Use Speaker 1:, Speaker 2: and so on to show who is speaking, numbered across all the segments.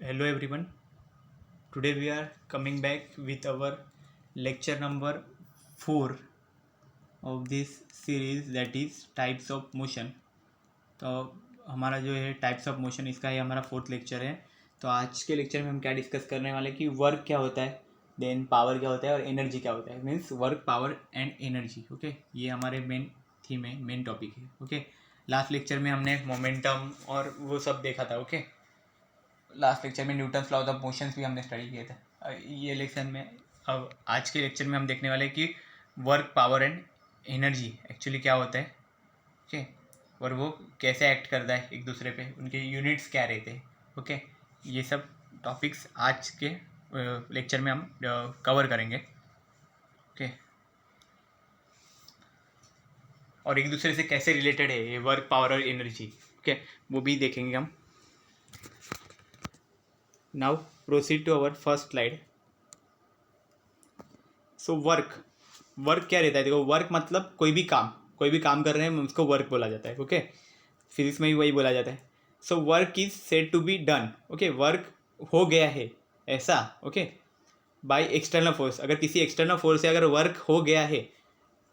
Speaker 1: Hello everyone. Today we are coming back with our lecture number 4 of this series, that is types of motion. तो हमारा जो है types of motion, इसका ही हमारा 4th lecture है. तो आज के लेक्चर में हम क्या डिस्कस करने वाले कि वर्क क्या होता है, देन पावर क्या होता है और एनर्जी क्या होता है. Means work, power and energy. Okay, ये हमारे मेन थीम है, मेन टॉपिक है. ओके, लास्ट लेक्चर में हमने मोमेंटम और वो सब देखा था. ओके, लास्ट लेक्चर में न्यूटन्स लॉज ऑफ मोशंस भी हमने स्टडी किए थे. ये लेक्चर में, अब आज के लेक्चर में हम देखने वाले कि work, power and energy actually क्या होता है. ओके, और वो कैसे एक्ट करता है एक दूसरे पे, उनके यूनिट्स क्या रहते हैं. ओके, ये सब टॉपिक्स आज के लेक्चर में हम कवर करेंगे. ओके, और एक दूसरे से कैसे रिलेटेड है ये वर्क, पावर और एनर्जी. ओके, वो भी देखेंगे हम. Now proceed to our first slide. So work क्या रहता है. देखो, वर्क मतलब कोई भी काम कर रहे हैं उसको वर्क बोला जाता है. ओके, फिजिक्स में भी वही बोला जाता है. So work is said to be done. Okay, work हो गया है ऐसा. Okay, by external force. अगर किसी एक्सटर्नल फोर्स से अगर वर्क हो गया है,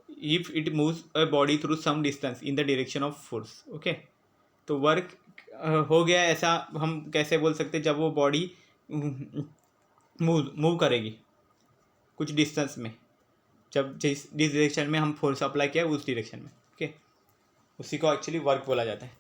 Speaker 1: if it moves a body through some distance in the direction of force. Okay, तो वर्क हो गया ऐसा हम कैसे बोल सकते हैं, जब वो बॉडी मूव करेगी कुछ डिस्टेंस में, जब जिस डायरेक्शन में हम फोर्स अप्लाई किया उस डायरेक्शन में. ओके, उसी को एक्चुअली वर्क बोला जाता है.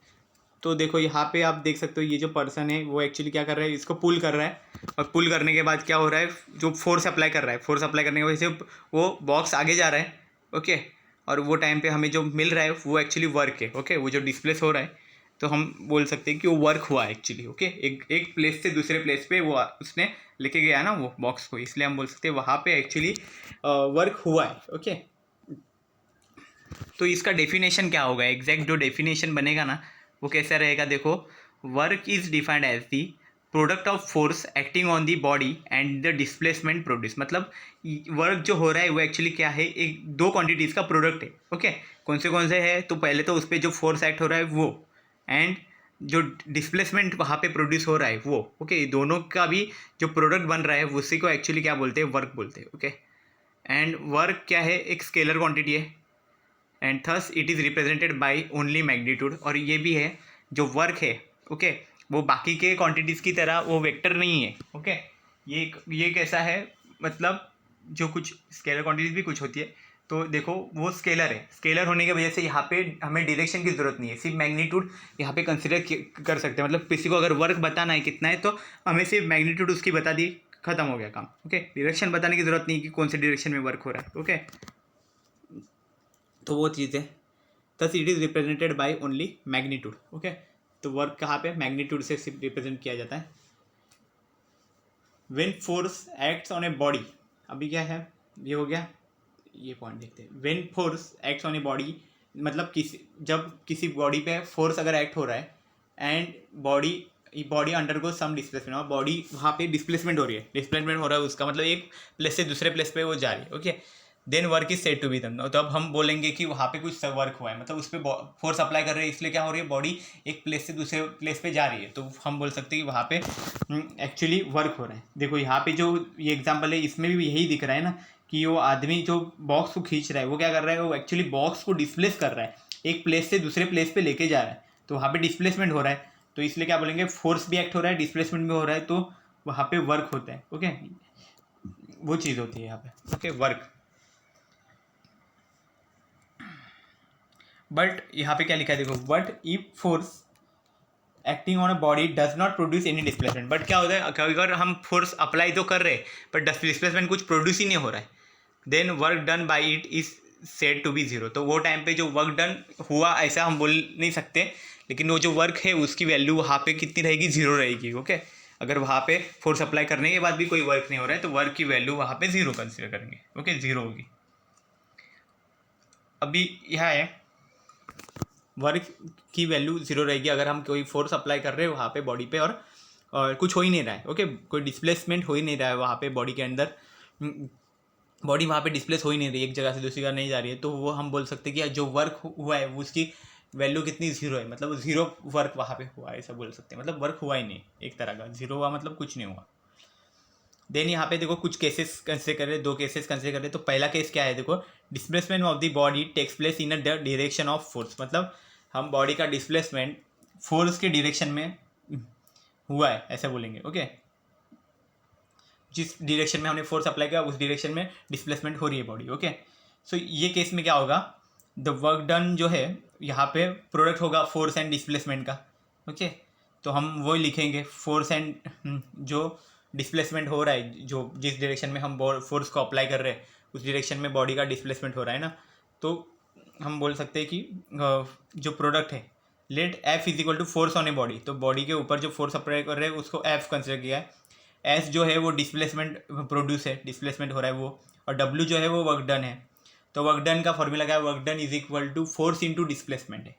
Speaker 1: तो देखो यहाँ पे आप देख सकते हो, ये जो पर्सन है वो एक्चुअली क्या कर रहा है, इसको पुल कर रहा है. और पुल करने के बाद क्या हो रहा है, जो फोर्स अप्लाई कर रहा है, फोर्स अप्लाई करने की वजह से वो बॉक्स आगे जा रहा है. ओके, और वो टाइम पे हमें जो मिल रहा है वो एक्चुअली वर्क है. ओके, वो जो डिस्प्लेस हो रहा है, तो हम बोल सकते हैं कि वो वर्क हुआ एक्चुअली. ओके, एक प्लेस से दूसरे प्लेस पे वो उसने लेके गया ना वो बॉक्स को, इसलिए हम बोल सकते हैं वहाँ पे एक्चुअली वर्क हुआ है. ओके, तो इसका डेफिनेशन क्या होगा, एग्जैक्ट जो डेफिनेशन बनेगा ना वो कैसा रहेगा. देखो, work is defined as the product of force acting on the body and the displacement produce. मतलब वर्क जो हो रहा है वो एक्चुअली क्या है, एक दो क्वांटिटीज़ का प्रोडक्ट है. ओके, कौन से है, तो पहले तो उस पर जो फोर्स एक्ट हो रहा है वो, एंड जो डिस्प्लेसमेंट वहाँ पे प्रोड्यूस हो रहा है वो. ओके, दोनों का भी जो प्रोडक्ट बन रहा है उसी को एक्चुअली क्या बोलते हैं, वर्क बोलते हैं. ओके, एंड वर्क क्या है, एक स्केलर क्वांटिटी है, and thus it is represented by only magnitude. और ये भी है, जो वर्क है ओके, वो बाकी के क्वांटिटीज़ की तरह वो वेक्टर नहीं है. ओके, ये कैसा है, मतलब जो कुछ स्केलर क्वांटिटीज़ भी कुछ होती है, तो देखो वो स्केलर है. स्केलर होने की वजह से यहाँ पे हमें डायरेक्शन की ज़रूरत नहीं है, सिर्फ मैग्नीट्यूड यहाँ पे कंसिडर कर सकते हैं. मतलब किसी को अगर वर्क बताना है कितना है, तो हमें सिर्फ मैग्नीट्यूड उसकी बता दी, खत्म हो गया काम. ओके, डायरेक्शन बताने की ज़रूरत नहीं कि कौन से डायरेक्शन में वर्क हो रहा है. ओके, तो वो चीज़ है. Thus it is represented by only magnitude. Okay, तो वर्क कहाँ पे मैग्नीट्यूड से सिर्फ रिप्रेजेंट किया जाता है. When force acts on a body, अभी क्या है, ये हो गया, ये पॉइंट देखते हैं. When force acts on a body, मतलब जब किसी बॉडी पे फोर्स अगर एक्ट हो रहा है and body undergo some displacement, और बॉडी वहाँ पे डिस्प्लेसमेंट हो रही है, डिस्प्लेसमेंट हो रहा है उसका मतलब एक प्लेस से दूसरे प्लेस पे वो जा रही है. Okay, then work is said to be done. तो अब हम बोलेंगे कि वहाँ पे कुछ वर्क हुआ है, मतलब उस पर फोर्स अप्लाई कर रहे हैं, इसलिए क्या हो रही है, बॉडी एक प्लेस से दूसरे प्लेस पे जा रही है, तो हम बोल सकते हैं कि वहाँ पे एक्चुअली वर्क हो रहा है. देखो यहाँ पे जो ये एग्जांपल है, इसमें भी यही दिख रहा है ना, कि वो आदमी जो बॉक्स को खींच रहा है वो क्या कर रहा है, वो एक्चुअली बॉक्स को डिस्प्लेस कर रहा है, एक प्लेस से दूसरे प्लेस पे लेके जा रहा है, तो वहाँ पे डिस्प्लेसमेंट हो रहा है. तो इसलिए क्या बोलेंगे, फोर्स भी एक्ट हो रहा है, डिस्प्लेसमेंट भी हो रहा है, तो वहाँ पे वर्क होता है. ओके, वो चीज़ होती है यहाँ पे. Okay, work. बट यहाँ पे क्या लिखा है, देखो, but if force acting on a body does not produce any displacement. But क्या होता है, अगर हम फोर्स अप्लाई तो कर रहे हैं बट डिस्प्लेसमेंट कुछ प्रोड्यूस ही नहीं हो रहा है, then work done by it is said to be zero. तो वो टाइम पे जो वर्क डन हुआ ऐसा हम बोल नहीं सकते, लेकिन वो जो वर्क है उसकी वैल्यू वहाँ पे कितनी रहेगी, जीरो रहेगी. ओके, अगर वहाँ पे फोर्स अप्लाई करने के बाद भी कोई वर्क नहीं हो रहा है, तो वर्क की वैल्यू वहाँ पे जीरो कंसिडर करेंगे. ओके, जीरो होगी. अभी यह है, वर्क की वैल्यू जीरो रहेगी अगर हम कोई फोर्स अप्लाई कर रहे हैं वहाँ पे बॉडी पे, और कुछ हो ही नहीं रहा है. ओके, कोई डिस्प्लेसमेंट हो ही नहीं रहा है वहाँ पे बॉडी के अंदर, बॉडी वहाँ पे डिस्प्लेस हो ही नहीं रही, एक जगह से दूसरी जगह नहीं जा रही है, तो वो हम बोल सकते हैं कि जो वर्क हुआ है वो उसकी वैल्यू कितनी, ज़ीरो है, मतलब ज़ीरो वर्क वहाँ पे हुआ, ऐसा बोल सकते हैं, मतलब वर्क हुआ ही नहीं, एक तरह का ज़ीरो हुआ मतलब कुछ नहीं हुआ। देन यहाँ पे देखो कुछ केसेस कंसिडर करें, 2 केसेस कंसिडर करें। तो पहला केस क्या है, देखो displacement of the body takes place in a direction of force, मतलब हम बॉडी का डिस्प्लेसमेंट फोर्स के डायरेक्शन में हुआ है ऐसा बोलेंगे। ओके, जिस डायरेक्शन में हमने फोर्स अप्लाई किया उस डायरेक्शन में डिस्प्लेसमेंट हो रही है बॉडी। ओके, सो ये केस में क्या होगा, द वर्क डन जो है यहाँ पे प्रोडक्ट होगा फोर्स एंड डिस्प्लेसमेंट का। ओके, तो हम वही लिखेंगे, फोर्स एंड जो डिस्प्लेसमेंट हो रहा है, जो जिस डायरेक्शन में हम फोर्स को अप्लाई कर रहे हैं उस डायरेक्शन में बॉडी का डिस्प्लेसमेंट हो रहा है ना, तो हम बोल सकते हैं कि जो प्रोडक्ट है, let F is equal to force on a body, तो बॉडी के ऊपर जो फोर्स अप्लाई कर रहे हैं उसको एफ कंसिडर किया है। एस जो है वो डिस्प्लेसमेंट प्रोड्यूस है, डिस्प्लेसमेंट हो रहा है वो, और डब्ल्यू जो है वो वर्क डन है। तो वर्क डन का फॉर्मूला क्या है, work done is equal to force into displacement है।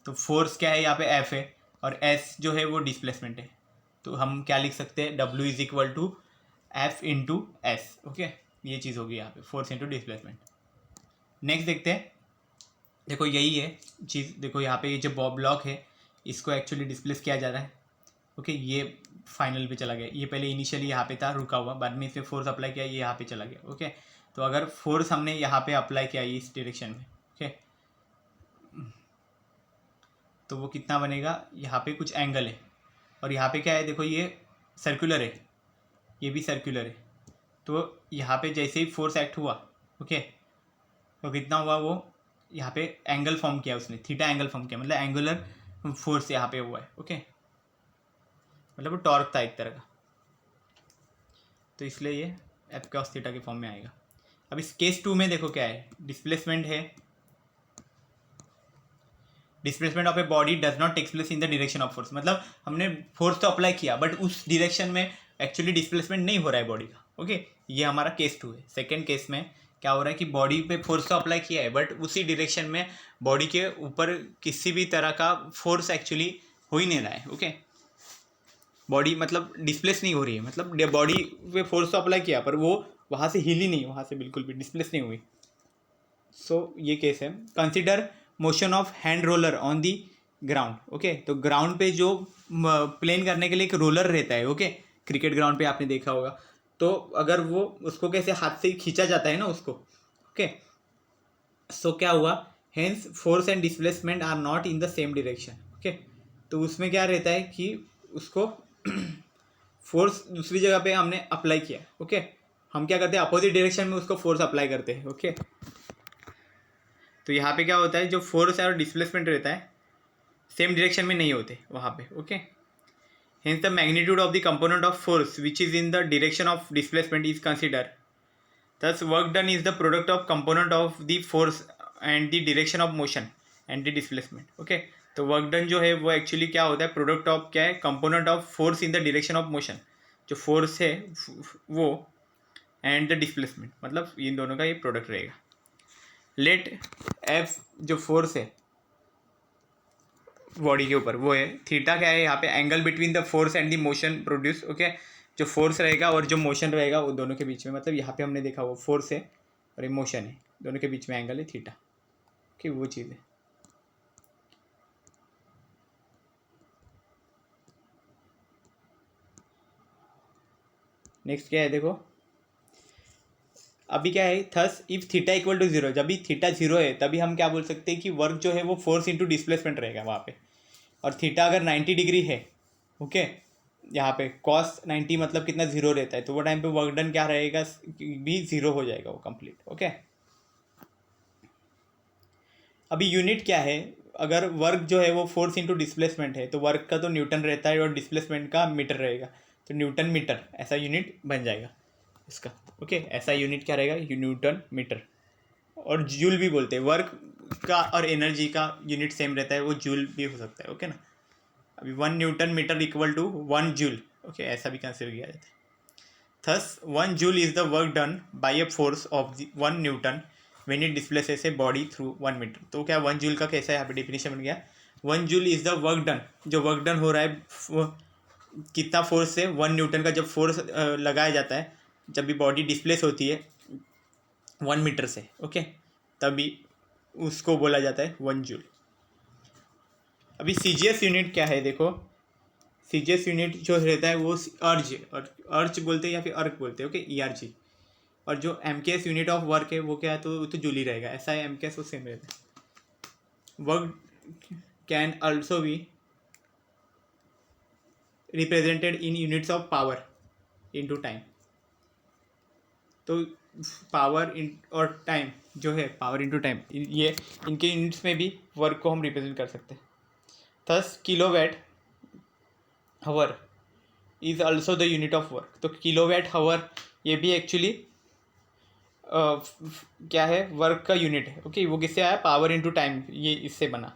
Speaker 1: तो फोर्स क्या है यहाँ पे एफ है, और एस जो है वो डिस्प्लेसमेंट है, तो हम क्या लिख सकते हैं, W is equal to F into S. Okay, ये चीज़ होगी यहाँ पे, फोर्स इंटू डिस्प्लेसमेंट। नेक्स्ट देखते हैं, देखो यही है चीज़, देखो यहाँ पे ये जो ब्लॉक है इसको एक्चुअली डिस्प्लेस किया जा रहा है। ओके, ये फाइनल पे चला गया, ये पहले इनिशियली यहाँ पे था रुका हुआ, बाद में इसमें फोर्स अप्लाई किया, ये यहाँ पे चला गया। ओके, तो अगर फोर्स हमने यहाँ पे अप्लाई किया इस डायरेक्शन में, ओके, तो वो कितना बनेगा, यहाँ पे कुछ एंगल है, और यहाँ पे क्या है, देखो ये सर्कुलर है, ये भी सर्कुलर है, तो यहाँ पे जैसे ही फोर्स एक्ट हुआ, ओके, तो कितना हुआ, वो यहाँ पे एंगल फॉर्म किया उसने, थीटा एंगल फॉर्म किया, मतलब एंगुलर फोर्स यहाँ पे हुआ है। ओके, मतलब वो टॉर्क था एक तरह का, तो इसलिए ये एफ कॉस थीटा के फॉर्म में आएगा। अब इस केस 2 में देखो क्या है, डिस्प्लेसमेंट है, displacement of a body does not takes place in the direction of force, मतलब हमने फोर्स तो अप्लाई किया बट उस डायरेक्शन में एक्चुअली डिस्प्लेसमेंट नहीं हो रहा है बॉडी का। ओके, ये हमारा केस 2 है। सेकेंड केस में क्या हो रहा है कि बॉडी पे फोर्स तो अप्लाई किया है बट उसी डायरेक्शन में बॉडी के ऊपर किसी भी तरह का फोर्स एक्चुअली हो ही नहीं रहा है। ओके, बॉडी मतलब डिस्प्लेस नहीं हो रही है, मतलब बॉडी पे फोर्स तो अप्लाई किया पर वो वहाँ से हिली नहीं, वहाँ से बिल्कुल भी डिस्प्लेस नहीं हुई। सो ये केस है। Consider motion of hand roller on the ground. Okay, तो ग्राउंड पे जो प्लेन करने के लिए एक रोलर रहता है, ओके, क्रिकेट ग्राउंड पे आपने देखा होगा, तो अगर वो उसको कैसे हाथ से खींचा जाता है ना उसको। ओके, सो क्या हुआ, hence force and displacement are not in the same direction. Okay, तो उसमें क्या रहता है कि उसको फोर्स दूसरी जगह पे हमने अप्लाई किया। ओके, हम क्या करते हैं, अपोजिट डायरेक्शन में उसको फोर्स अप्लाई करते हैं। ओके, तो यहाँ पे क्या होता है, जो फोर्स है और डिस्प्लेसमेंट रहता है सेम डायरेक्शन में नहीं होते वहाँ पे। Okay, hence the magnitude of the component of force which is in the direction of displacement is consider, thus work done is the product of component of the force and the direction of motion and the displacement. Okay, तो work done जो है वो actually क्या होता है, product of क्या है, component of force in the direction of motion, जो फोर्स है वो एंड द डिस्प्लेसमेंट, मतलब इन दोनों का ये प्रोडक्ट रहेगा। लेट एफ जो फोर्स है बॉडी के ऊपर वो है, थीटा क्या है यहाँ पे, angle between the force and the motion produce. Okay, जो फोर्स रहेगा और जो मोशन रहेगा वो दोनों के बीच में, मतलब यहाँ पे हमने देखा वो फोर्स है और ये मोशन है, दोनों के बीच में एंगल है थीटा। ओके, वो चीज़ है। नेक्स्ट क्या है, देखो अभी क्या है, thus if theta equal to zero, जब भी थीटा जीरो है तभी हम क्या बोल सकते हैं कि वर्क जो है वो फोर्स इंटू डिस्प्लेसमेंट रहेगा वहाँ पे, और थीटा अगर 90 डिग्री है, ओके, यहाँ पे कॉस 90 मतलब कितना, जीरो रहता है, तो वो टाइम पे वर्क डन क्या रहेगा, भी जीरो हो जाएगा वो कंप्लीट। ओके, अभी यूनिट क्या है, अगर वर्क जो है वो फोर्स इंटू डिस्प्लेसमेंट है तो वर्क का तो न्यूटन रहता है और डिस्प्लेसमेंट का मीटर रहेगा, तो न्यूटन मीटर ऐसा यूनिट बन जाएगा इसका। ओके, ऐसा यूनिट क्या रहेगा, न्यूटन मीटर, और जूल भी बोलते हैं, वर्क का और एनर्जी का यूनिट सेम रहता है, वो जूल भी हो सकता है। ओके ना, अभी 1 newton metre equal to 1 joule. Okay, ऐसा भी कंसिडर किया जाता है। Thus 1 joule is the work done by a force of 1 newton when it displaces a body through 1 metre. तो क्या 1 जूल का कैसा है, यहाँ पे डेफिनेशन बन गया, 1 joule is the work done, जो वर्क डन हो रहा है कितना फोर्स से, 1 न्यूटन का जब फोर्स लगाया जाता है जब भी बॉडी डिस्प्लेस होती है 1 मीटर से। ओके, तभी उसको बोला जाता है 1 जूल। अभी CGS यूनिट क्या है देखो, CGS यूनिट जो रहता है वो अर्ज, और अर्ज बोलते हैं या फिर अर्क बोलते हैं, ओके, ERG। और जो MKS यूनिट ऑफ वर्क है वो क्या है, तो वो तो जूल ही रहेगा, ऐसा है MKS वो सेम रहता है। Work can also be represented in units of power into time. तो पावर इन और टाइम जो है, पावर इनटू टाइम, ये इनके यूनिट्स में भी वर्क को हम रिप्रेजेंट कर सकते हैं। Thus kilowatt hour is also the unit of work. तो किलोवाट हावर ये भी एक्चुअली क्या है, वर्क का यूनिट है, ओके। वो किससे आया, पावर इनटू टाइम, ये इससे बना।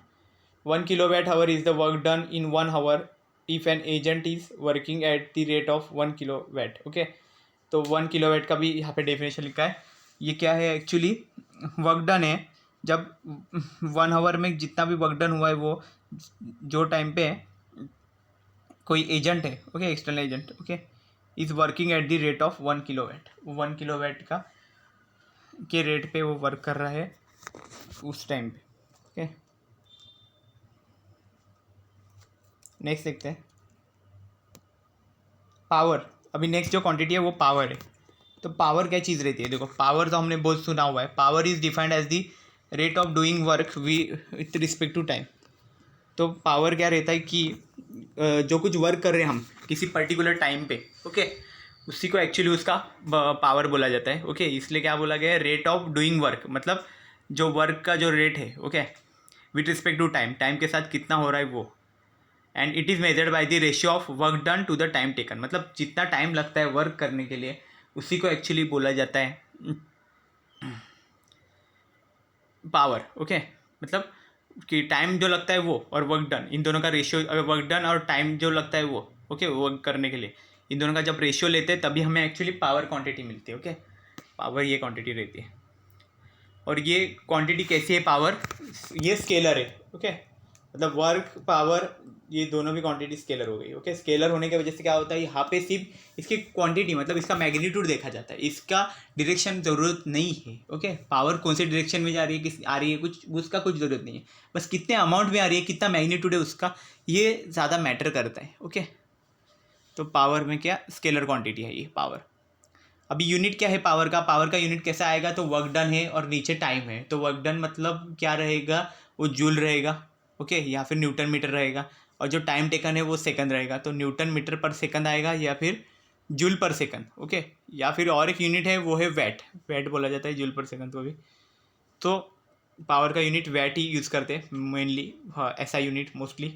Speaker 1: 1 kilowatt hour is the work done in 1 hour if an agent is working at the rate of 1 kilowatt, okay. तो 1 किलोवाट का भी यहाँ पे डेफिनेशन लिखा है। ये क्या है एक्चुअली, वर्क डन है जब 1 आवर में जितना भी वर्क डन हुआ है वो जो टाइम पे कोई एजेंट है, okay, external agent, okay, is working at the rate of 1 kilowatt. 1 kilowatt का के रेट पे वो वर्क कर रहा है उस टाइम पे, ओके। नेक्स्ट देखते हैं पावर। अभी नेक्स्ट जो क्वांटिटी है वो पावर है। तो पावर क्या चीज़ रहती है, देखो पावर तो हमने बहुत सुना हुआ है, power is defined as the rate of doing work with respect to time. तो पावर क्या रहता है कि जो कुछ वर्क कर रहे हैं हम किसी पर्टिकुलर टाइम पे, ओके, उसी को एक्चुअली उसका पावर बोला जाता है, ओके। इसलिए क्या बोला गया है, रेट ऑफ डूइंग वर्क, मतलब जो वर्क का जो रेट है, okay, with respect to time, time के साथ कितना हो रहा है वो। And it is measured by the ratio of work done to the time taken, मतलब जितना टाइम लगता है वर्क करने के लिए उसी को एक्चुअली बोला जाता है पावर, ओके। मतलब कि टाइम जो लगता है वो और वर्क डन, इन दोनों का रेशियो, अगर वर्क डन और टाइम जो लगता है वो, ओके, वर्क करने के लिए, इन दोनों का जब रेशियो लेते हैं तभी हमें एक्चुअली पावर क्वांटिटी मिलती है, ओके। पावर ये क्वांटिटी रहती है। और ये क्वांटिटी कैसी है पावर, ये स्केलर है, ओके। मतलब वर्क पावर ये दोनों भी क्वांटिटी स्केलर हो गई, ओके। स्केलर होने की वजह से क्या होता है, यहाँ पे सिर्फ इसकी क्वांटिटी मतलब इसका मैग्नीट्यूड देखा जाता है, इसका डायरेक्शन ज़रूरत नहीं है, ओके। पावर कौन से डायरेक्शन में जा रही है, किस आ रही है, कुछ उसका कुछ ज़रूरत नहीं है, बस कितने अमाउंट में आ रही है, कितना मैग्नीट्यूड है उसका, ये ज़्यादा मैटर करता है, ओके। तो पावर में क्या, स्केलर क्वान्टिटी है ये पावर। अभी यूनिट क्या है पावर का, पावर का यूनिट कैसा आएगा, तो वर्क डन है और नीचे टाइम है, तो वर्क डन मतलब क्या रहेगा, वो जूल रहेगा, ओके, या फिर न्यूटन मीटर रहेगा। और जो टाइम टेकन है वो सेकंड रहेगा, तो न्यूटन मीटर पर सेकंड आएगा या फिर जूल पर सेकंड, ओके। या फिर और एक यूनिट है वो है वैट, वैट बोला जाता है जूल पर सेकंड को भी। तो पावर का यूनिट वैट ही यूज़ करते हैं mainly, SI unit mostly.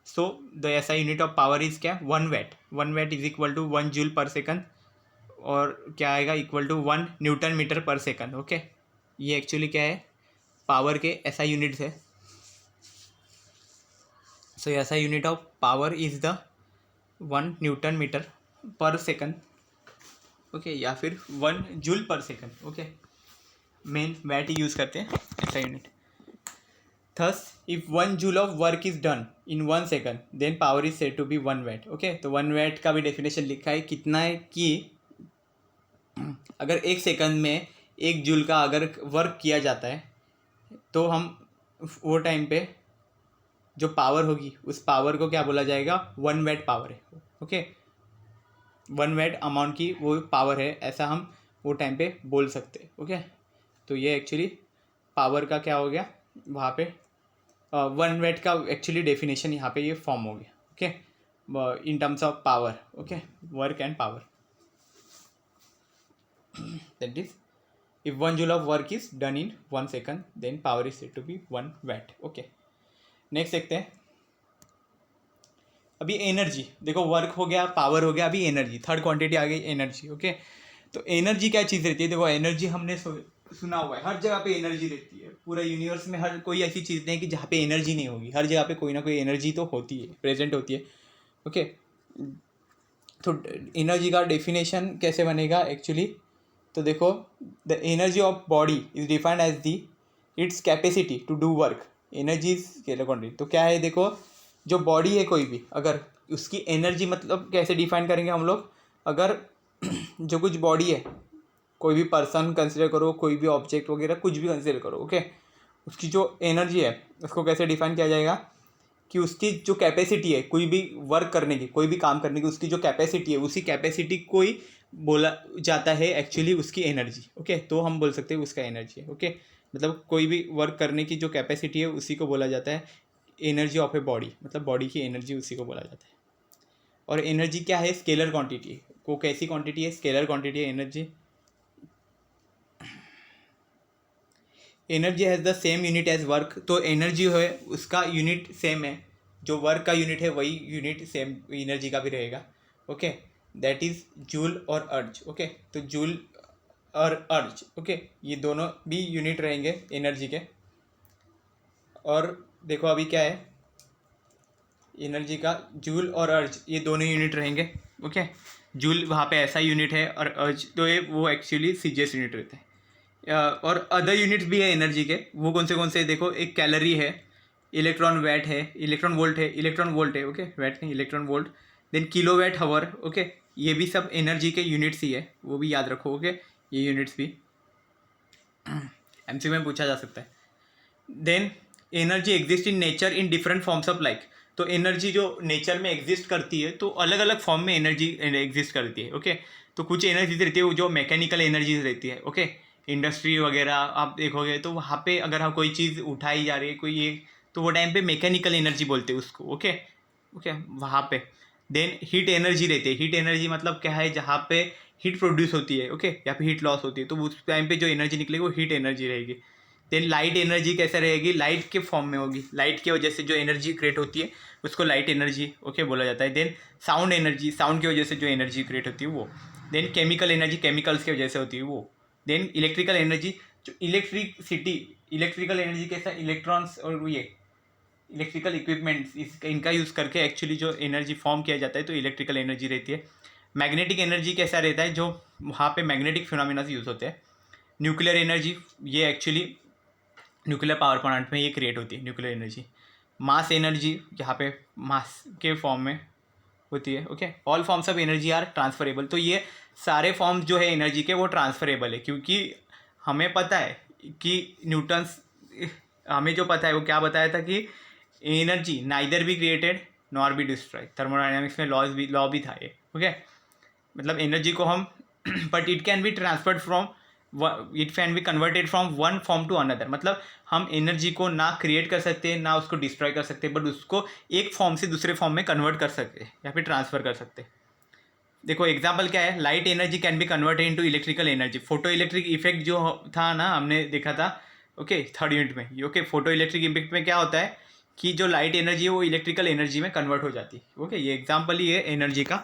Speaker 1: So the SI unit of power is क्या, 1 watt. 1 watt is equal to 1 joule per second, और क्या आएगा, equal to 1 newton metre per second, okay. ये एक्चुअली क्या है, पावर के SI यूनिट्स है। So SI unit of power is the 1 newton metre per second, okay, या फिर 1 joule per second, okay. Main watt ही यूज़ करते हैं SI unit. Thus if 1 joule of work is done in 1 second then power is said to be 1 watt, okay. तो 1 VAT का भी definition लिखा है, कितना है कि अगर 1 सेकंड में 1 जूल का अगर वर्क किया जाता है तो हम वो टाइम पे जो पावर होगी उस पावर को क्या बोला जाएगा, 1 वैट पावर है, ओके। 1 वैट अमाउंट की वो पावर है, ऐसा हम वो टाइम पे बोल सकते हैं, ओके। तो ये एक्चुअली पावर का क्या हो गया वहाँ पे, 1 वैट का एक्चुअली डेफिनेशन यहाँ पे ये फॉर्म हो गया, okay, in terms of power, okay, work and power. that is if 1 joule of work is done in 1 second then power is said to be 1 watt, okay। Next देखते हैं अभी energy. देखो work हो गया, power हो गया, अभी energy, third quantity आ गई एनर्जी, ओके। तो एनर्जी क्या चीज़ रहती है, देखो एनर्जी हमने सुना हुआ है, हर जगह पे एनर्जी रहती है, पूरा यूनिवर्स में हर कोई ऐसी चीज़ नहीं है कि जहाँ पे एनर्जी नहीं होगी, हर जगह पे कोई ना कोई एनर्जी तो होती है, प्रेजेंट होती है, ओके। तो एनर्जी का डेफिनेशन कैसे बनेगा एक्चुअली, तो देखो the energy of body is defined as the its capacity to do work, energy is scalar quantity. तो क्या है, देखो जो बॉडी है कोई भी, अगर उसकी एनर्जी मतलब कैसे डिफाइन करेंगे हम लोग, अगर जो कुछ बॉडी है, कोई भी पर्सन कंसिडर करो, कोई भी ऑब्जेक्ट वगैरह कुछ भी कंसिडर करो, ओके, उसकी जो एनर्जी है उसको कैसे डिफाइन किया जाएगा, कि उसकी जो कैपेसिटी है कोई भी वर्क करने की, कोई भी काम करने की, उसकी जो कैपेसिटी है उसी कैपेसिटी को ही बोला जाता है एक्चुअली उसकी एनर्जी। ओके, तो हम बोल सकते हैं उसका एनर्जी है। ओके, मतलब कोई भी वर्क करने की जो कैपेसिटी है उसी को बोला जाता है एनर्जी ऑफ ए बॉडी, मतलब बॉडी की एनर्जी उसी को बोला जाता है। और एनर्जी क्या है? Scalar quantity. वो कैसी क्वांटिटी है? स्केलर क्वांटिटी है energy. Energy has the same unit as work. तो एनर्जी है उसका यूनिट सेम है, जो वर्क का यूनिट है वही यूनिट सेम एनर्जी का भी रहेगा। ओके, दैट इज जूल और अर्ज। ओके, तो जूल और अर्ज, ओके, ये दोनों भी यूनिट रहेंगे एनर्जी के। और देखो अभी क्या है, एनर्जी का जूल और अर्ज ये दोनों यूनिट रहेंगे। ओके, जूल वहाँ पे ऐसा यूनिट है और अर्ज तो ये वो एक्चुअली सीजीएस यूनिट रहते हैं। और अदर यूनिट्स भी है एनर्जी के। वो कौन से देखो, एक कैलोरी है, इलेक्ट्रॉन वैट है, इलेक्ट्रॉन वोल्ट है, इलेक्ट्रॉन वोल्ट है। ओके, वैट नहीं, electron volt. Then kilowatt hour. Okay, ये भी सब एनर्जी के यूनिट्स ही है, वो भी याद रखो। ओके, ये यूनिट्स भी एमसी में पूछा जा सकता है। Then energy exist in nature in different forms of like. तो एनर्जी जो नेचर में एग्जिस्ट करती है तो अलग अलग फॉर्म में एनर्जी एग्जिस्ट करती है। ओके, तो कुछ एनर्जीज रहती है जो मैकेनिकल एनर्जीज रहती है। ओके, इंडस्ट्री वगैरह आप देखोगे तो वहाँ पे अगर हम कोई चीज़ उठाई जा रही है कोई ये, तो वो टाइम पे मैकेनिकल एनर्जी बोलते हैं उसको। ओके ओके, वहाँ पे देन हीट एनर्जी रहती है। हीट एनर्जी मतलब क्या है? जहाँ पे हीट प्रोड्यूस होती है, ओके, या फिर हीट लॉस होती है, तो उस टाइम पे जो एनर्जी निकलेगी वो हीट एनर्जी रहेगी। देन लाइट एनर्जी कैसे रहेगी? लाइट के फॉर्म में होगी, लाइट की वजह से जो एनर्जी क्रिएट होती है उसको लाइट एनर्जी ओके बोला जाता है। देन साउंड एनर्जी, साउंड की वजह से जो एनर्जी क्रिएट होती है वो। देन केमिकल एनर्जी, केमिकल्स की वजह से होती है वो। देन इलेक्ट्रिकल एनर्जी, जो इलेक्ट्रिसिटी, इलेक्ट्रिकल एनर्जी कैसा? इलेक्ट्रॉन्स और ये इलेक्ट्रिकल इक्विपमेंट्स इनका यूज़ करके एक्चुअली जो एनर्जी फॉर्म किया जाता है, तो इलेक्ट्रिकल एनर्जी रहती है। मैग्नेटिक एनर्जी कैसा रहता है? जो वहाँ पे मैग्नेटिक फिनोमिना से यूज़ होते हैं। न्यूक्लियर एनर्जी, ये एक्चुअली न्यूक्लियर पावर प्लांट में ये क्रिएट होती है न्यूक्लियर एनर्जी। मास एनर्जी, यहाँ पे मास के फॉर्म में होती है। Okay, all forms of energy are transferable. तो ये सारे फॉर्म्स जो है एनर्जी के वो ट्रांसफरेबल है, क्योंकि हमें पता है कि न्यूटन्स, हमें जो पता है वो क्या बताया था कि energy neither be created nor be destroy. Thermodynamics में लॉ भी था ये। ओके, मतलब एनर्जी को हम but it can be transferred from, it can be converted from one form to another. मतलब हम एनर्जी को ना क्रिएट कर सकते ना उसको डिस्ट्रॉय कर सकते, बट उसको एक फॉर्म से दूसरे फॉर्म में कन्वर्ट कर सकते या फिर ट्रांसफर कर सकते। देखो एग्जांपल क्या है, light energy can be converted into electrical energy. Photo electric effect जो था ना, हमने देखा था ओके थर्ड यूनिट में। ओके, फोटो इलेक्ट्रिक इफेक्ट में क्या होता है कि जो लाइट एनर्जी है वो इलेक्ट्रिकल एनर्जी में कन्वर्ट हो जाती है। ओके, ये एग्जाम्पल ही है एनर्जी का,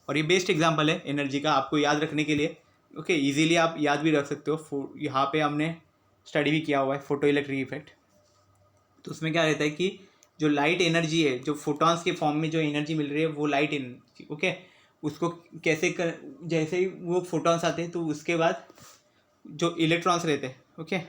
Speaker 1: और ये बेस्ट एग्जाम्पल है एनर्जी का आपको याद रखने के लिए। ओके, इजीली आप याद भी रख सकते हो। यहाँ पे हमने स्टडी भी किया हुआ है फोटो इलेक्ट्रिक इफेक्ट। तो उसमें क्या रहता है कि जो लाइट एनर्जी है, जो फोटॉन्स के फॉर्म में जो एनर्जी मिल रही है वो लाइट एनर्जी। ओके, उसको कैसे जैसे ही वो फोटॉन्स आते हैं तो उसके बाद जो इलेक्ट्रॉन्स रहते हैं ओके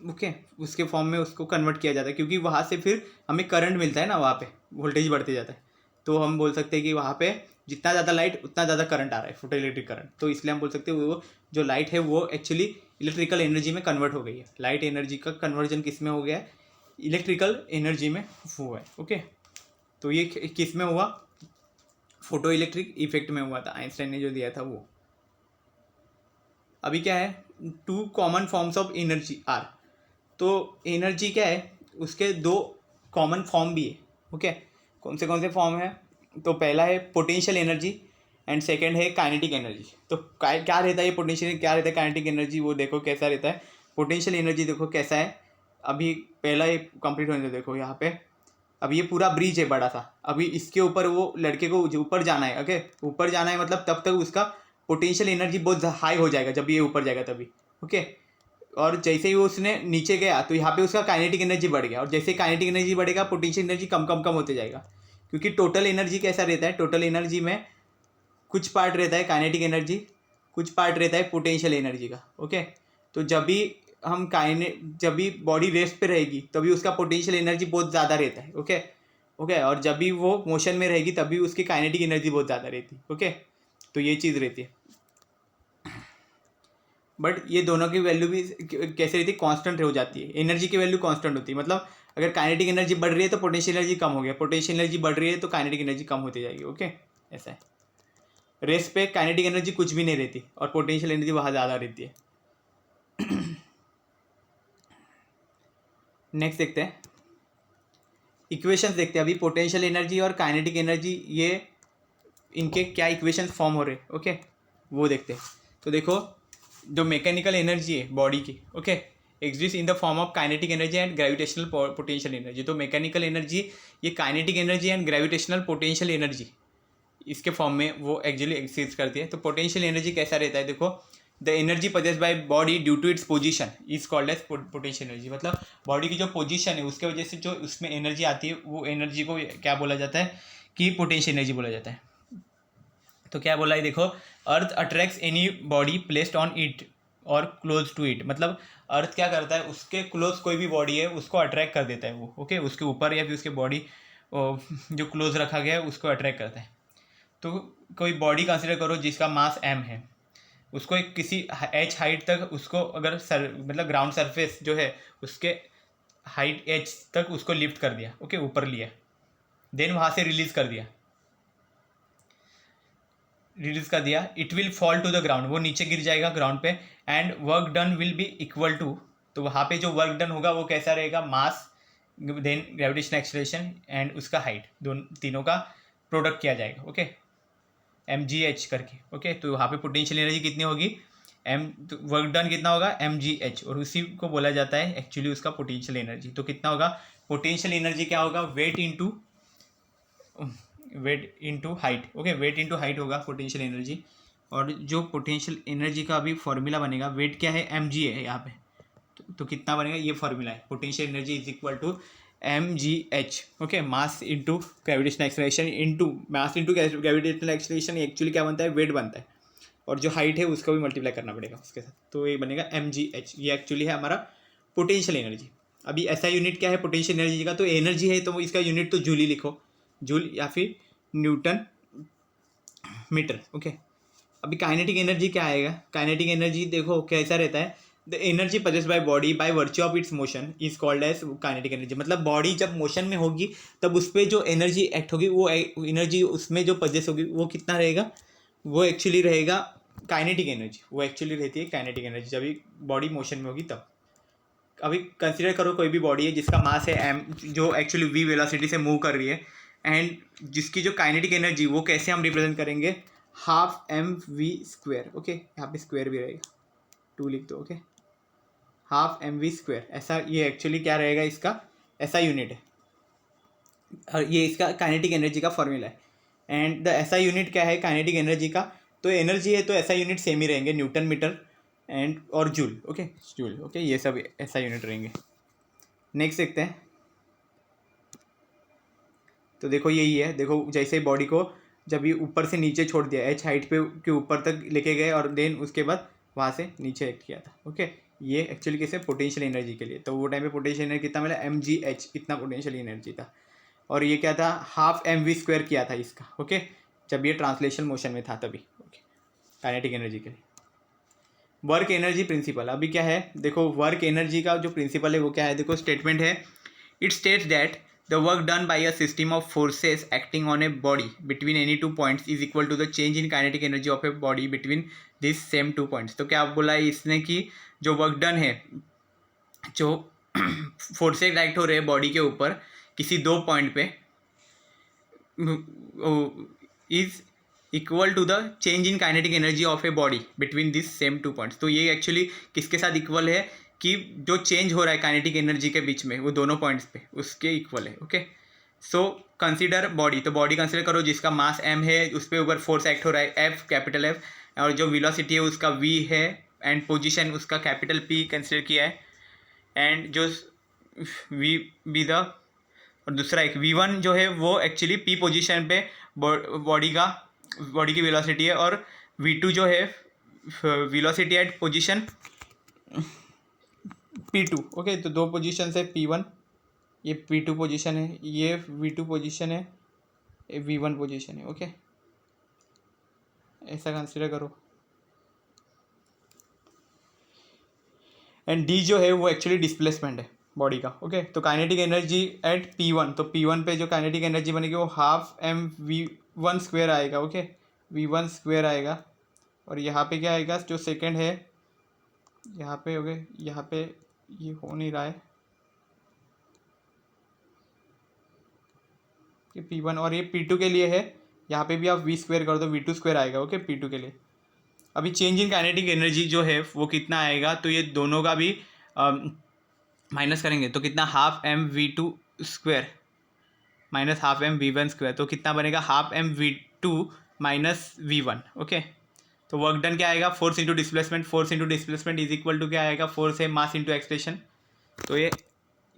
Speaker 1: ओके उसके फॉर्म में उसको कन्वर्ट किया जाता है, क्योंकि वहाँ से फिर हमें करंट मिलता है ना, वहाँ पे वोल्टेज बढ़ते जाता है। तो हम बोल सकते हैं कि वहाँ पे जितना ज़्यादा लाइट उतना ज़्यादा करंट आ रहा है, फोटो इलेक्ट्रिक करंट। तो इसलिए हम बोल सकते हैं वो जो लाइट है वो एक्चुअली इलेक्ट्रिकल एनर्जी में कन्वर्ट हो गई है। लाइट एनर्जी का कन्वर्जन किस में हो गया है? इलेक्ट्रिकल एनर्जी में हुआ है। ओके, तो ये किस में हुआ? फोटो इलेक्ट्रिक इफेक्ट में हुआ था, आइंस्टाइन ने जो दिया था वो। अभी क्या है, two common forms of energy are. तो एनर्जी क्या है, उसके दो कॉमन फॉर्म भी है। ओके, कौन से फॉर्म है? तो पहला है पोटेंशियल एनर्जी एंड सेकंड है काइनेटिक एनर्जी। तो क्या रहता है ये पोटेंशियल, क्या रहता है काइनेटिक एनर्जी, वो देखो कैसा रहता है। पोटेंशियल एनर्जी देखो कैसा है, अभी पहला ये कंप्लीट होने दो। देखो यहाँ पे अब ये पूरा ब्रिज है बड़ा सा, अभी इसके ऊपर वो लड़के को ऊपर जाना है। ओके, ऊपर जाना है मतलब तब तक उसका पोटेंशियल एनर्जी बहुत हाई हो जाएगा जब ये ऊपर जाएगा तभी। ओके, और जैसे ही वो उसने नीचे गया तो यहाँ पे उसका काइनेटिक एनर्जी बढ़ गया, और जैसे काइनेटिक एनर्जी बढ़ेगा पोटेंशियल एनर्जी कम कम कम होते जाएगा। क्योंकि टोटल एनर्जी कैसा रहता है, टोटल एनर्जी में कुछ पार्ट रहता है काइनेटिक एनर्जी, कुछ पार्ट रहता है पोटेंशियल एनर्जी का। ओके, तो जब भी बॉडी रेस्ट पे रहेगी तभी उसका पोटेंशियल एनर्जी बहुत ज़्यादा रहता है। ओके ओके, और जब भी वो मोशन में रहेगी तभी उसकी काइनेटिक एनर्जी बहुत ज़्यादा रहती है। ओके, तो ये चीज़ रहती है। बट ये दोनों की वैल्यू भी कैसे रहती है? कांस्टेंट हो जाती है। एनर्जी की वैल्यू कांस्टेंट होती है, मतलब अगर काइनेटिक एनर्जी बढ़ रही है तो पोटेंशियल एनर्जी कम हो गया, पोटेंशियल एनर्जी बढ़ रही है तो काइनेटिक एनर्जी कम होती जाएगी। ओके, ऐसा है। रेस्ट पे काइनेटिक एनर्जी कुछ भी नहीं रहती और पोटेंशियल एनर्जी वहाँ ज़्यादा रहती है। नेक्स्ट देखते हैं, इक्वेशंस देखते हैं अभी पोटेंशियल एनर्जी और काइनेटिक एनर्जी, ये इनके क्या इक्वेशंस फॉर्म हो रहे हैं। ओके, वो देखते हैं। तो देखो, जो मैकेनिकल एनर्जी है बॉडी की, okay, exist in the form of kinetic energy and gravitational potential energy. तो मैकेनिकल एनर्जी, ये kinetic energy and gravitational potential energy, इसके फॉर्म में वो एक्चुअली एग्जिस्ट करती है। तो पोटेंशियल एनर्जी कैसा रहता है, देखो, the energy possess by body due to its position is called as potential energy. मतलब बॉडी की जो पोजीशन है उसके वजह से जो उसमें एनर्जी आती है, वो एनर्जी को क्या बोला जाता है कि पोटेंशियल एनर्जी बोला जाता है। तो क्या बोला है, देखो, अर्थ attracts any body placed on it और क्लोज टू इट। मतलब अर्थ क्या करता है, उसके क्लोज कोई भी बॉडी है उसको अट्रैक्ट कर देता है वो। ओके, उसके ऊपर या फिर उसके बॉडी जो क्लोज रखा गया है उसको अट्रैक्ट करता है। तो कोई बॉडी कंसिडर करो जिसका मास m है, उसको एक किसी h हाइट तक उसको अगर मतलब ग्राउंड सरफेस जो है उसके हाइट h तक उसको लिफ्ट कर दिया, ओके, ऊपर लिया, देन वहाँ से रिलीज कर दिया, it will fall to the ground, वो नीचे गिर जाएगा ग्राउंड पे, and work done will be equal to, तो वहाँ पे जो वर्क डन होगा वो कैसा रहेगा, मास देन ग्रेविटेशन एक्सेलरेशन एंड उसका हाइट, दोनों तीनों का प्रोडक्ट किया जाएगा। ओके, mgh करके। ओके, तो वहाँ पे पोटेंशियल एनर्जी कितनी होगी, तो वर्क डन कितना होगा, mgh, और उसी को बोला जाता है एक्चुअली उसका पोटेंशियल एनर्जी। तो कितना होगा पोटेंशियल एनर्जी, क्या होगा, weight into height. Okay, weight into height होगा पोटेंशियल एनर्जी। और जो पोटेंशियल एनर्जी का अभी फॉर्मूला बनेगा, वेट क्या है, mg है यहाँ पे, तो कितना बनेगा, ये फॉर्मूला है, potential energy is equal to mgh। Okay, mass into gravitational acceleration into mass into gravitational acceleration, actually क्या बनता है, वेट बनता है, और जो हाइट है उसको भी मल्टीप्लाई करना पड़ेगा उसके साथ, तो ये बनेगा mgh। ये एक्चुअली है हमारा पोटेंशियल एनर्जी। अभी ऐसा यूनिट क्या है पोटेंशियल एनर्जी का, तो एनर्जी है तो इसका यूनिट तो जूल ही लिखो, जूल या फिर न्यूटन मीटर। ओके, अभी काइनेटिक एनर्जी क्या आएगा, काइनेटिक एनर्जी देखो कैसा रहता है, the energy possessed by body by virtue of its motion is called as kinetic energy. मतलब बॉडी जब मोशन में होगी तब उस पर जो एनर्जी एक्ट होगी, वो एनर्जी उसमें जो पजेस होगी वो कितना रहेगा, वो एक्चुअली रहेगा काइनेटिक एनर्जी, वो एक्चुअली रहती है काइनेटिक एनर्जी जब बॉडी मोशन में होगी तब। अभी कंसिडर करो कोई भी बॉडी है जिसका मास है m, जो एक्चुअली v वेलोसिटी से मूव कर रही है, एंड जिसकी जो काइनेटिक एनर्जी वो कैसे हम रिप्रेजेंट करेंगे, हाफ mv²। ओके, यहाँ पे स्क्वायर भी रहेगा, 2 लिख दो। ओके, हाफ mv², ऐसा ये एक्चुअली क्या रहेगा, इसका ऐसा यूनिट है, और ये इसका काइनेटिक एनर्जी का फॉर्मूला है। एंड द ऐसा यूनिट क्या है काइनेटिक एनर्जी का, तो एनर्जी है तो ऐसा यूनिट सेम ही रहेंगे, न्यूटन मीटर एंड और जूल। Okay, joule. ओके, ये सब ऐसा यूनिट रहेंगे। नेक्स्ट देखते हैं, तो देखो यही है, देखो जैसे बॉडी को जब ये ऊपर से नीचे छोड़ दिया, h हाइट पे के ऊपर तक लेके गए और देन उसके बाद वहाँ से नीचे एक्ट किया था। ओके, ये एक्चुअली कैसे पोटेंशियल एनर्जी के लिए, तो वो टाइम पे पोटेंशियल एनर्जी कितना मिला, mgh, इतना पोटेंशियल एनर्जी था, और ये क्या था, हाफ mv² किया था इसका। ओके, जब ये ट्रांसलेशन मोशन में था तभी। ओके, काइनेटिक एनर्जी के लिए वर्क एनर्जी प्रिंसिपल। अभी क्या है, देखो वर्क एनर्जी का जो प्रिंसिपल है वो क्या है, देखो स्टेटमेंट है, it states that the work done by a system of forces acting on a body between any 2 points is equal to the change in kinetic energy of a body between this same 2 points. तो क्या बोला है इसने कि जो work done है, जो forces act हो रहे हैं बॉडी के ऊपर किसी 2 पॉइंट पे, is equal to the change in kinetic energy of a body between this same 2 points. तो ये एक्चुअली किसके साथ इक्वल है, कि जो चेंज हो रहा है काइनेटिक एनर्जी के बीच में वो दोनों पॉइंट्स पे उसके इक्वल है। ओके, सो कंसीडर बॉडी, तो बॉडी कंसीडर करो जिसका मास m है, उस पर ऊपर फोर्स एक्ट हो रहा है F, कैपिटल F, और जो वेलोसिटी है उसका v है, एंड पोजीशन उसका कैपिटल P कंसीडर किया है, एंड जो v भी द, और दूसरा एक v1 जो है वो एक्चुअली P पोजीशन पे बॉडी की वेलोसिटी है, और v2 जो है velocity at position P2। Okay, तो 2 पोजीशन है P1, ये P2 पोजीशन है, ये V2 पोजीशन है, ये V1 पोजीशन है। ओके, ऐसा कंसिडर करो। एंड D जो है वो एक्चुअली डिस्प्लेसमेंट है, बॉडी का। ओके, तो काइनेटिक एनर्जी एट P1, तो P1 पे जो काइनेटिक एनर्जी बनेगी वो हाफ mv1 स्क्वायर आएगा। ओके, v1 स्क्वायर आएगा। और यहाँ पे क्या आएगा, जो सेकंड है यहाँ पे, ओके यहाँ पे ये हो नहीं रहा है कि P1, और ये P2 के लिए है, यहाँ पे भी आप v² कर दो, v2 स्क्वायर आएगा। ओके, P2 के लिए। अभी चेंज इन काइनेटिक एनर्जी जो है वो कितना आएगा, तो ये दोनों का भी माइनस करेंगे तो कितना, half mv2 square minus half mv1 square, तो कितना बनेगा, half mv2 minus v1। Okay, तो वर्क डन क्या आएगा, force into displacement, force into displacement is equal to क्या आएगा, फोर्स है मास इंटू एक्सलेशन। तो ये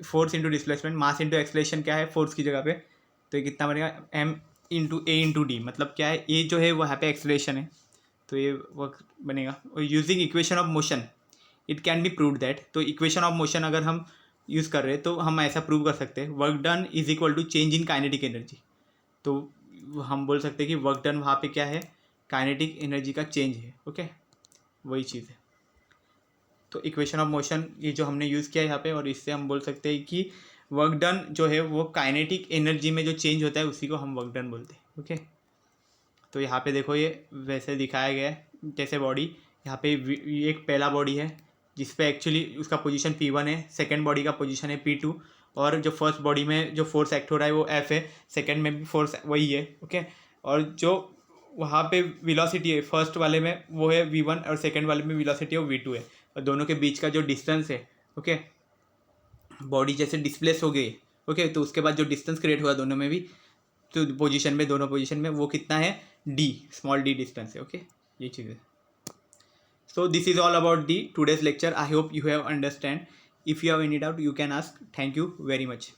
Speaker 1: force into displacement, mass into acceleration क्या है, फोर्स की जगह पे, तो ये कितना बनेगा, m इंटू ए इंटू डी, मतलब क्या है, ए जो है वो यहाँ पे एक्सलेशन है, तो ये वर्क बनेगा। और using equation of motion it can B prove that, तो इक्वेशन ऑफ मोशन अगर हम यूज़ कर रहे हैं तो हम ऐसा प्रूव कर सकते हैं, work done is equal to change in kinetic energy. तो हम बोल सकते हैं कि वर्क डन वहाँ पे क्या है, काइनेटिक एनर्जी का चेंज है। ओके, वही चीज़ है। तो इक्वेशन ऑफ मोशन ये जो हमने यूज़ किया यहाँ पे, और इससे हम बोल सकते हैं कि वर्क डन जो है वो काइनेटिक एनर्जी में जो चेंज होता है उसी को हम वर्क डन बोलते हैं। ओके, तो यहाँ पे देखो ये वैसे दिखाया गया है, जैसे बॉडी यहाँ पे ये एक पहला बॉडी है जिस पे एक्चुअली उसका पोजीशन P1 है, सेकंड बॉडी का पोजीशन है P2, और जो फर्स्ट बॉडी में जो फोर्स एक्ट हो रहा है वो F है, सेकंड में भी फोर्स वही है। ओके, और जो वहाँ पे वेलोसिटी है फर्स्ट वाले में वो है v1 और सेकंड वाले में वेलोसिटी है वो v2 है, और दोनों के बीच का जो डिस्टेंस है, ओके, बॉडी जैसे डिस्प्लेस हो गई, ओके, तो उसके बाद जो डिस्टेंस क्रिएट हुआ दोनों में भी, तो पोजीशन में, दोनों पोजीशन में वो कितना है, d, स्मॉल d डिस्टेंस है। ओके, ये चीज़ है। So this is all about the today's lecture. I hope you have understand. If you have any doubt, you can ask. Thank you very much.